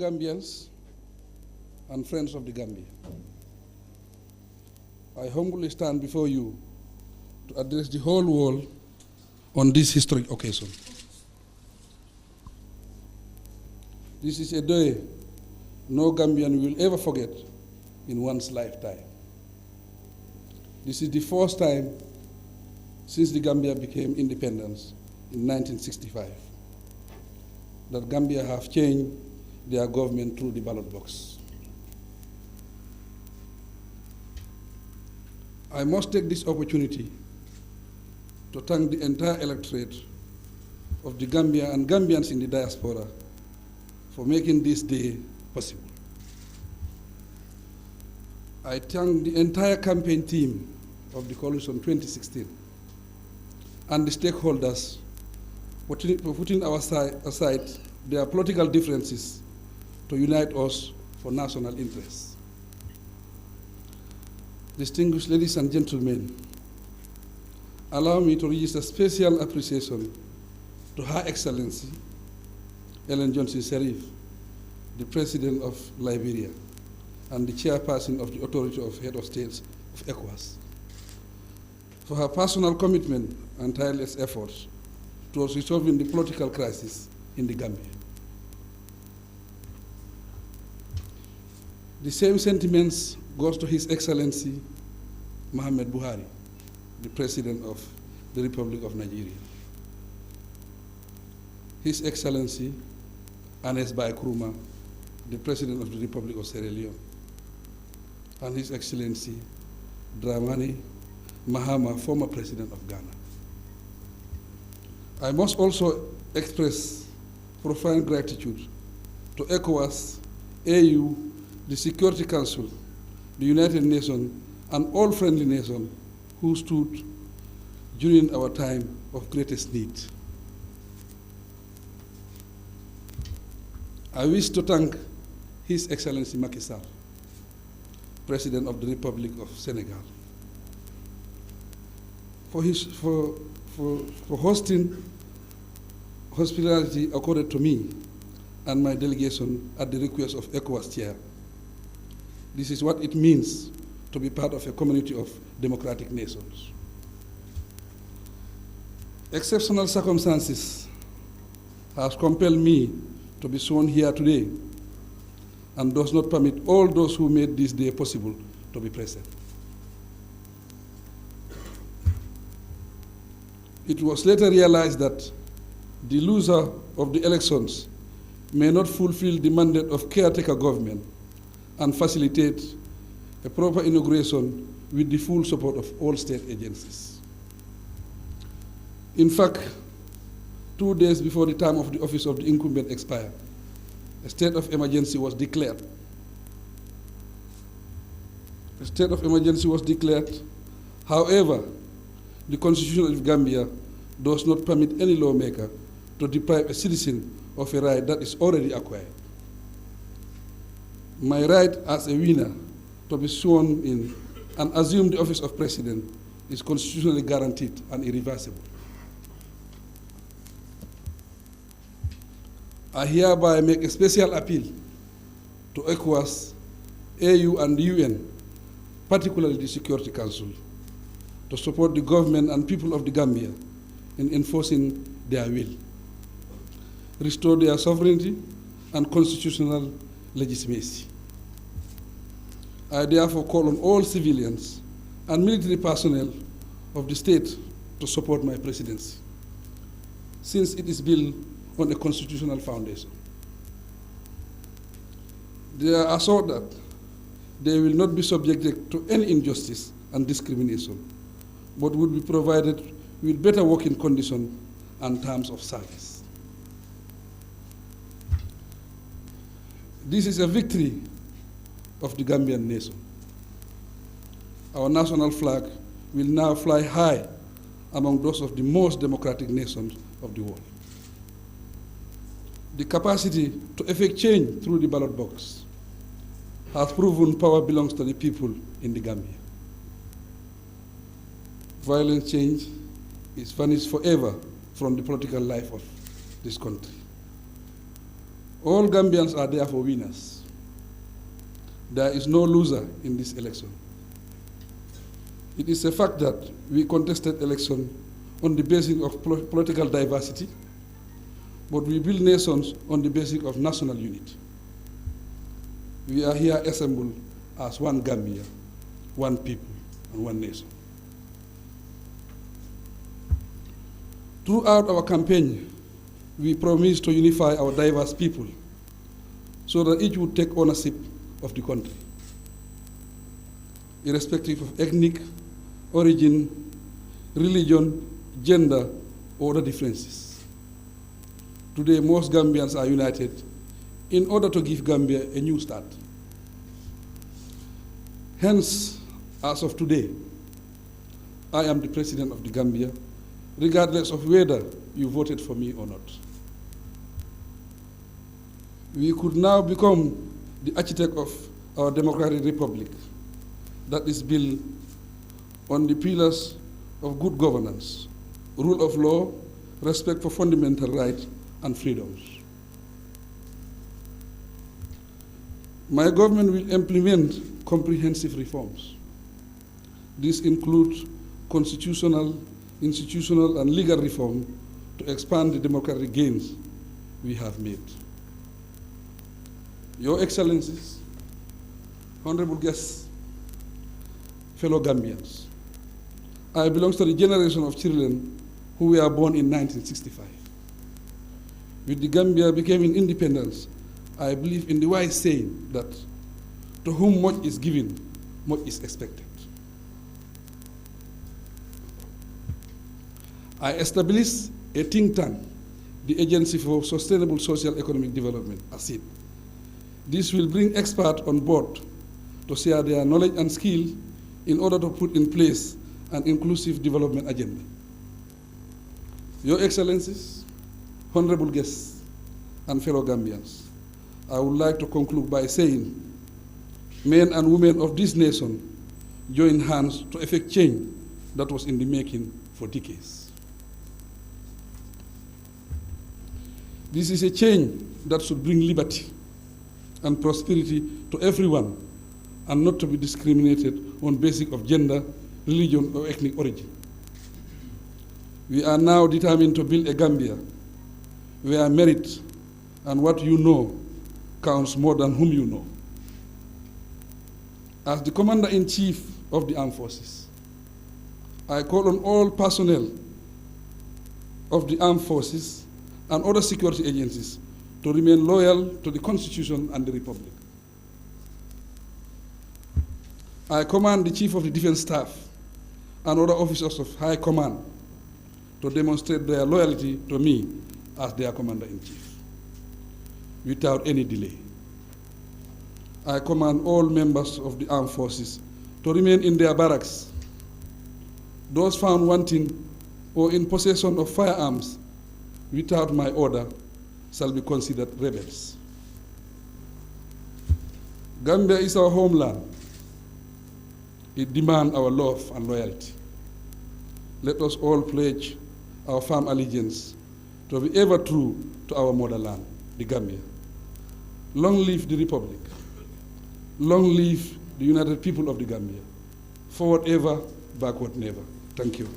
Gambians and friends of the Gambia, I humbly stand before you to address the whole world on this historic occasion. This is a day no Gambian will ever forget in one's lifetime. This is the first time since the Gambia became independent in 1965 that Gambia have changed their government through the ballot box. I must take this opportunity to thank the entire electorate of the Gambia and Gambians in the diaspora for making this day possible. I thank the entire campaign team of the Coalition 2016 and the stakeholders for putting aside their political differences to unite us for national interests. Distinguished ladies and gentlemen, allow me to register special appreciation to Her Excellency Ellen Johnson Sirleaf, the President of Liberia and the Chairperson of the Authority of Head of States of ECOWAS, for her personal commitment and tireless efforts towards resolving the political crisis in the Gambia. The same sentiments goes to His Excellency Mohamed Buhari, the President of the Republic of Nigeria. His Excellency Anes Bai Krumah, the President of the Republic of Sierra Leone, and His Excellency Dramani Mahama, former President of Ghana. I must also express profound gratitude to ECOWAS, AU, the Security Council, the United Nations, and all friendly nations who stood during our time of greatest need. I wish to thank His Excellency Macky Sall, President of the Republic of Senegal, for hosting hospitality accorded to me and my delegation at the request of ECOWAS Chair. This is what it means to be part of a community of democratic nations. Exceptional circumstances has compelled me to be sworn here today and does not permit all those who made this day possible to be present. It was later realized that the loser of the elections may not fulfill the mandate of caretaker government and facilitate a proper inauguration with the full support of all state agencies. In fact, 2 days before the term of the office of the incumbent expired, a state of emergency was declared. A state of emergency was declared. However, the Constitution of Gambia does not permit any lawmaker to deprive a citizen of a right that is already acquired. My right as a winner to be sworn in and assume the office of president is constitutionally guaranteed and irreversible. I hereby make a special appeal to ECOWAS, AU, and the UN, particularly the Security Council, to support the government and people of the Gambia in enforcing their will, restore their sovereignty and constitutional legitimacy. I therefore call on all civilians and military personnel of the state to support my presidency, since it is built on a constitutional foundation. They are assured that they will not be subjected to any injustice and discrimination, but would be provided with better working conditions and terms of service. This is a victory of the Gambian nation. Our national flag will now fly high among those of the most democratic nations of the world. The capacity to effect change through the ballot box has proven power belongs to the people in the Gambia. Violent change is vanished forever from the political life of this country. All Gambians are therefore winners. There is no loser in this election. It is a fact that we contested election on the basis of political diversity, but we build nations on the basis of national unity. We are here assembled as one Gambia, one people, and one nation. Throughout our campaign, we promised to unify our diverse people so that each would take ownership of the country, irrespective of ethnic origin, religion, gender, or other differences. Today, most Gambians are united in order to give Gambia a new start. Hence, as of today, I am the President of the Gambia, regardless of whether you voted for me or not. We could now become the architect of our democratic republic that is built on the pillars of good governance, rule of law, respect for fundamental rights and freedoms. My government will implement comprehensive reforms. This includes constitutional, institutional, and legal reform to expand the democratic gains we have made. Your Excellencies, honorable guests, fellow Gambians, I belong to the generation of children who were born in 1965. With the Gambia becoming independence, I believe in the wise saying that to whom much is given, much is expected. I established a think tank, the Agency for Sustainable Social Economic Development, ASEED. This will bring experts on board to share their knowledge and skill in order to put in place an inclusive development agenda. Your Excellencies, honorable guests, and fellow Gambians, I would like to conclude by saying, men and women of this nation join hands to effect change that was in the making for decades. This is a change that should bring liberty and prosperity to everyone and not to be discriminated on basis of gender, religion, or ethnic origin. We are now determined to build a Gambia where merit and what you know counts more than whom you know. As the Commander-in-Chief of the Armed Forces, I call on all personnel of the Armed Forces and other security agencies to remain loyal to the Constitution and the Republic. I command the Chief of the Defense Staff and other officers of high command to demonstrate their loyalty to me as their Commander-in-Chief, without any delay. I command all members of the armed forces to remain in their barracks. Those found wanting or in possession of firearms without my order shall be considered rebels. Gambia is our homeland. It demands our love and loyalty. Let us all pledge our firm allegiance to be ever true to our motherland, the Gambia. Long live the Republic. Long live the United People of the Gambia. Forward ever, backward never. Thank you.